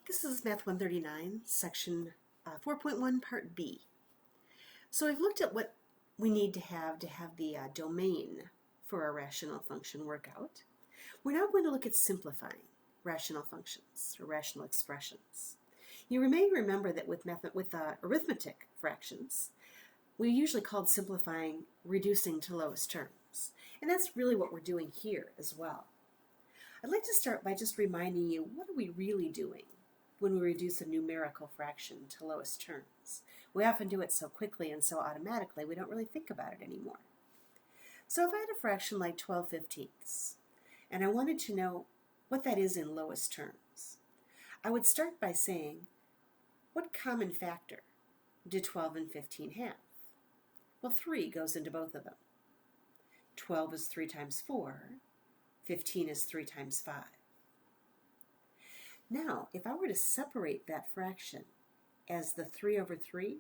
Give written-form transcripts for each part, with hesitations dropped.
This is Math 139, Section 4.1, Part B. So I've looked at what we need to have the domain for a rational function work out. We're now going to look at simplifying rational functions or rational expressions. You may remember that with arithmetic fractions, we usually called simplifying reducing to lowest terms. And that's really what we're doing here as well. I'd like to start by just reminding you, what are we really doing when we reduce a numerical fraction to lowest terms? We often do it so quickly and so automatically we don't really think about it anymore. So if I had a fraction like 12/15ths, and I wanted to know what that is in lowest terms, I would start by saying, what common factor do 12 and 15 have? Well, 3 goes into both of them. 12 is 3 times 4, 15 is 3 times 5. Now, if I were to separate that fraction as the 3 over 3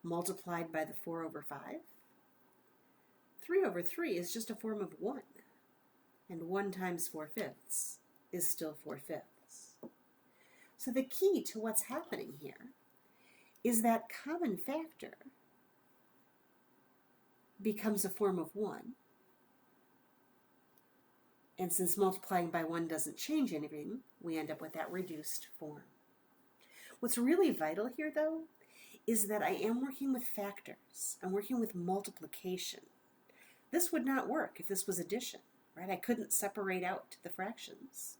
multiplied by the 4 over 5, 3 over 3 is just a form of 1, and 1 times 4/5 is still 4/5. So the key to what's happening here is that common factor becomes a form of 1, and since multiplying by 1 doesn't change anything, we end up with that reduced form. What's really vital here, though, is that I am working with factors. I'm working with multiplication. This would not work if this was addition, right? I couldn't separate out the fractions.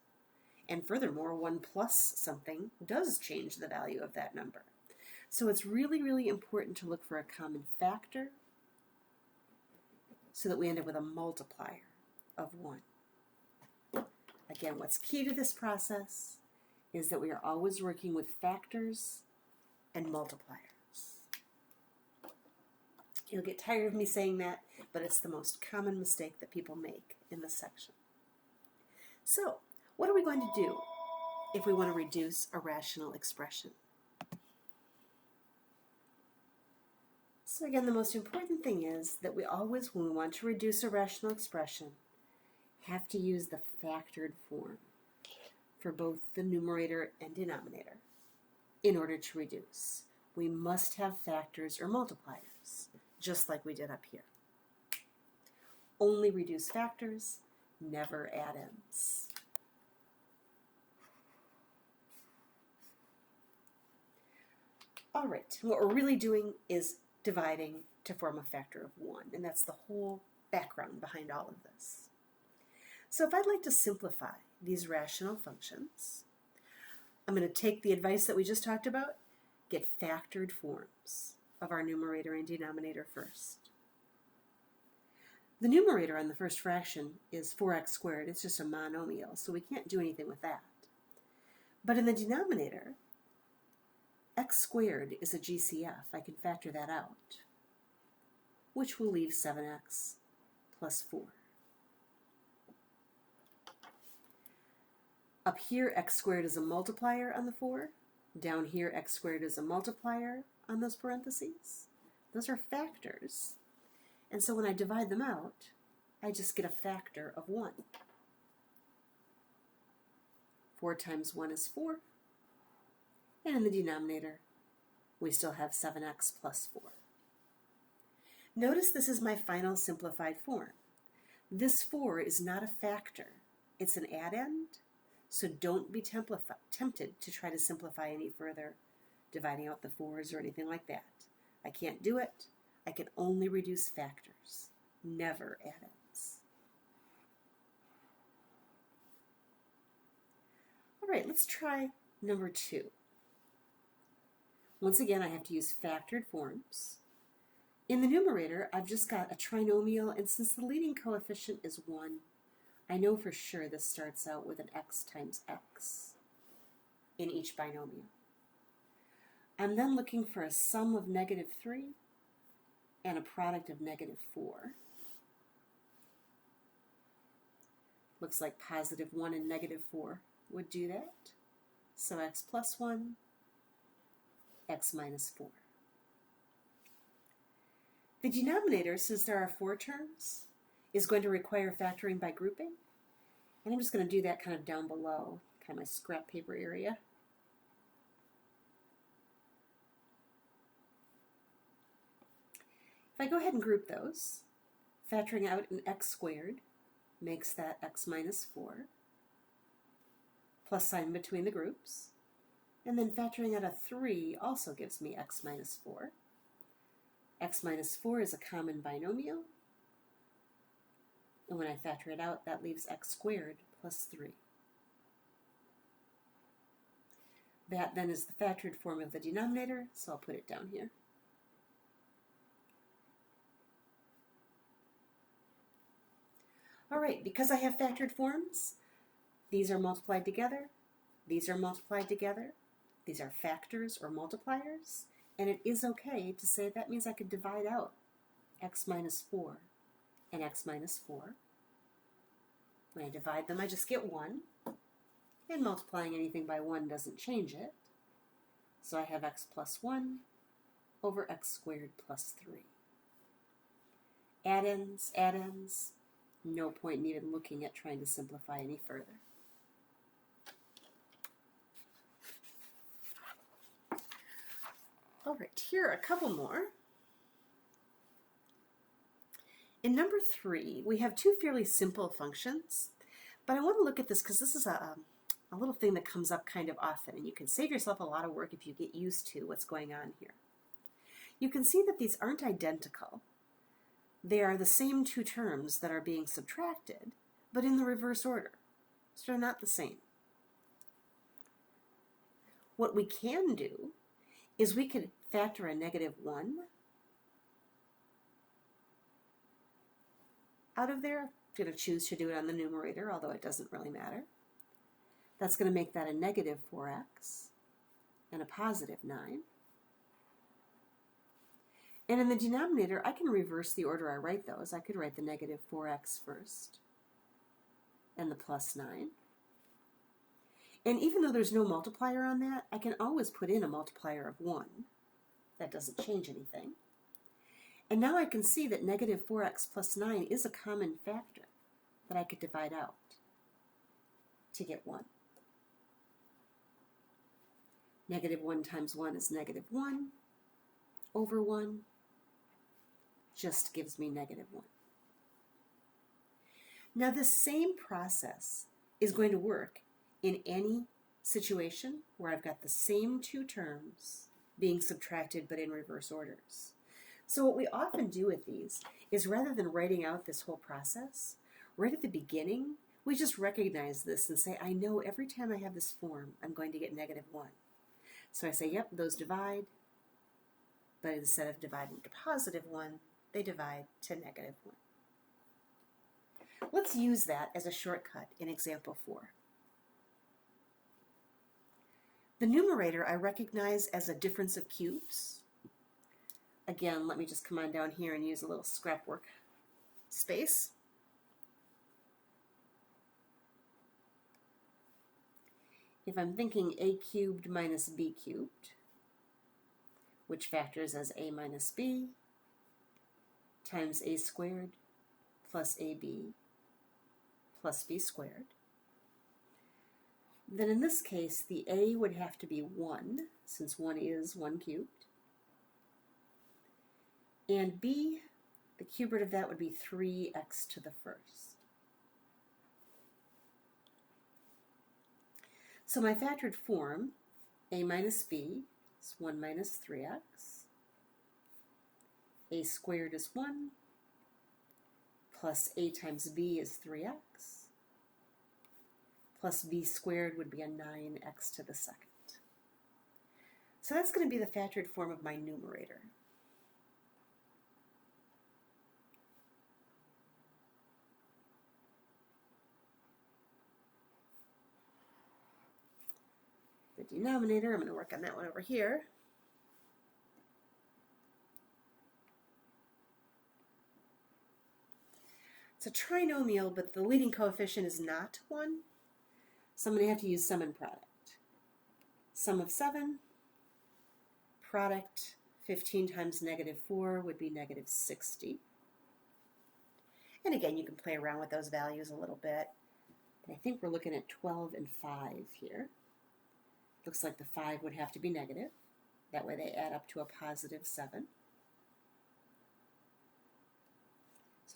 And furthermore, 1 plus something does change the value of that number. So it's really, really important to look for a common factor so that we end up with a multiplier of 1. Again, what's key to this process is that we are always working with factors and multipliers. You'll get tired of me saying that, but it's the most common mistake that people make in this section. So, what are we going to do if we want to reduce a rational expression? So again, the most important thing is that we always, when we want to reduce a rational expression, have to use the factored form for both the numerator and denominator in order to reduce. We must have factors or multipliers, just like we did up here. Only reduce factors, never add-ins. All right, what we're really doing is dividing to form a factor of 1, and that's the whole background behind all of this. So if I'd like to simplify these rational functions, I'm going to take the advice that we just talked about, get factored forms of our numerator and denominator first. The numerator on the first fraction is 4x squared. It's just a monomial, so we can't do anything with that. But in the denominator, x squared is a GCF. I can factor that out, which will leave 7x plus 4. Up here, x squared is a multiplier on the 4. Down here, x squared is a multiplier on those parentheses. Those are factors. And so when I divide them out, I just get a factor of 1. 4 times 1 is 4. And in the denominator, we still have 7x plus 4. Notice this is my final simplified form. This 4 is not a factor. It's an add-end. So don't be tempted to try to simplify any further, dividing out the 4s or anything like that. I can't do it. I can only reduce factors, never add-ins. All right, let's try number 2. Once again, I have to use factored forms. In the numerator, I've just got a trinomial, and since the leading coefficient is 1, I know for sure this starts out with an x times x in each binomial. I'm then looking for a sum of -3 and a product of -4. Looks like +1 and -4 would do that. So x plus 1, x minus 4. The denominator, since there are 4 terms, is going to require factoring by grouping. And I'm just going to do that kind of down below, kind of my scrap paper area. If I go ahead and group those, factoring out an x squared makes that x minus 4, plus sign between the groups. And then factoring out a 3 also gives me x minus 4. X minus 4 is a common binomial. And when I factor it out, that leaves x squared plus 3. That then is the factored form of the denominator, so I'll put it down here. All right, because I have factored forms, these are multiplied together, these are multiplied together, these are factors or multipliers, and it is okay to say that means I could divide out x minus 4 and x minus 4. When I divide them, I just get 1, and multiplying anything by 1 doesn't change it. So I have x plus 1 over x squared plus 3. Add-ins, add-ins. No point in even looking at trying to simplify any further. All right, here are a couple more. In number 3, we have two fairly simple functions, but I want to look at this because this is a little thing that comes up kind of often, and you can save yourself a lot of work if you get used to what's going on here. You can see that these aren't identical. They are the same two terms that are being subtracted, but in the reverse order. So they're not the same. What we can do is we could factor a negative 1 out of there. I'm going to choose to do it on the numerator, although it doesn't really matter. That's going to make that a negative 4x and a positive 9. And in the denominator, I can reverse the order I write those. I could write the negative 4x first and the plus 9. And even though there's no multiplier on that, I can always put in a multiplier of 1. That doesn't change anything. And now I can see that negative 4x plus 9 is a common factor that I could divide out to get 1. Negative 1 times 1 is negative 1 over 1. Just gives me negative 1. Now this same process is going to work in any situation where I've got the same two terms being subtracted but in reverse orders. So what we often do with these is rather than writing out this whole process, right at the beginning, we just recognize this and say, I know every time I have this form, I'm going to get negative 1. So I say, yep, those divide, but instead of dividing to positive 1, they divide to negative 1. Let's use that as a shortcut in example 4. The numerator I recognize as a difference of cubes. Again, let me just come on down here and use a little scrapwork space. If I'm thinking a cubed minus b cubed, which factors as a minus b times a squared plus ab plus b squared, then in this case the a would have to be 1, since 1 is 1 cubed, and b, the cube root of that would be 3x to the first. So my factored form, a minus b, is 1 minus 3x. A squared is 1, plus a times b is 3x, plus b squared would be a 9x to the second. So that's going to be the factored form of my numerator. The denominator, I'm going to work on that one over here. It's a trinomial, but the leading coefficient is not 1, so I'm going to have to use sum and product. Sum of 7, product 15 times negative 4 would be negative 60. And again, you can play around with those values a little bit. But I think we're looking at 12 and 5 here. Looks like the 5 would have to be negative. That way they add up to a positive 7.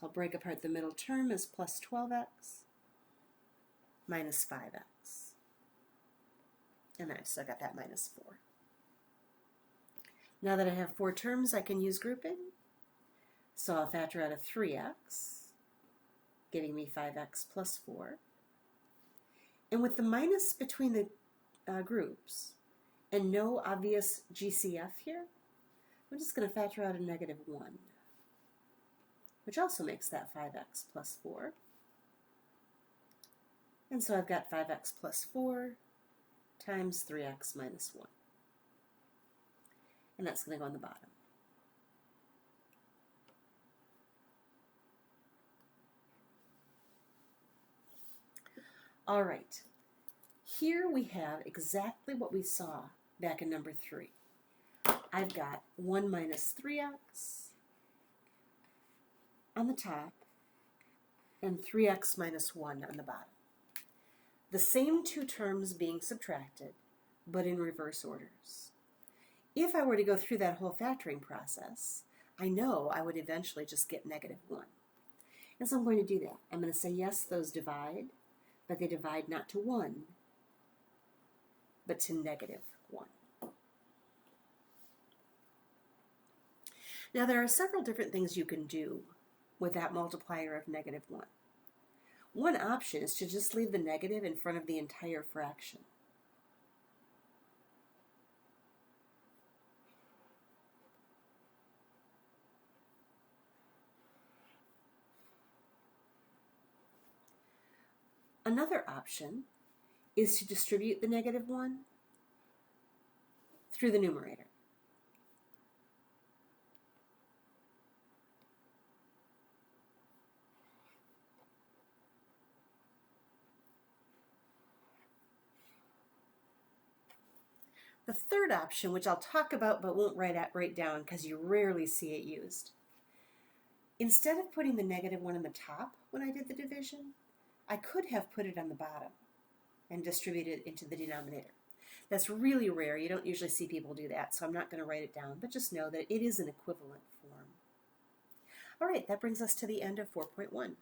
I'll break apart the middle term as plus 12x minus 5x. And then I've still got that minus 4. Now that I have 4 terms, I can use grouping. So I'll factor out a 3x, giving me 5x plus 4. And with the minus between the groups and no obvious GCF here, I'm just going to factor out a negative 1, which also makes that 5x plus 4. And so I've got 5x plus 4 times 3x minus 1. And that's going to go on the bottom. All right, here we have exactly what we saw back in number 3. I've got 1 minus 3x on the top and 3x minus 1 on the bottom. The same two terms being subtracted, but in reverse orders. If I were to go through that whole factoring process, I know I would eventually just get negative 1. And so I'm going to do that. I'm going to say, yes, those divide, but they divide not to 1, but to negative 1. Now, there are several different things you can do with that multiplier of negative 1. One option is to just leave the negative in front of the entire fraction. Another option is to distribute the negative 1 through the numerator. The third option, which I'll talk about but won't write down because you rarely see it used. Instead of putting the negative 1 on the top when I did the division, I could have put it on the bottom and distributed it into the denominator. That's really rare. You don't usually see people do that, so I'm not going to write it down, but just know that it is an equivalent form. All right, that brings us to the end of 4.1.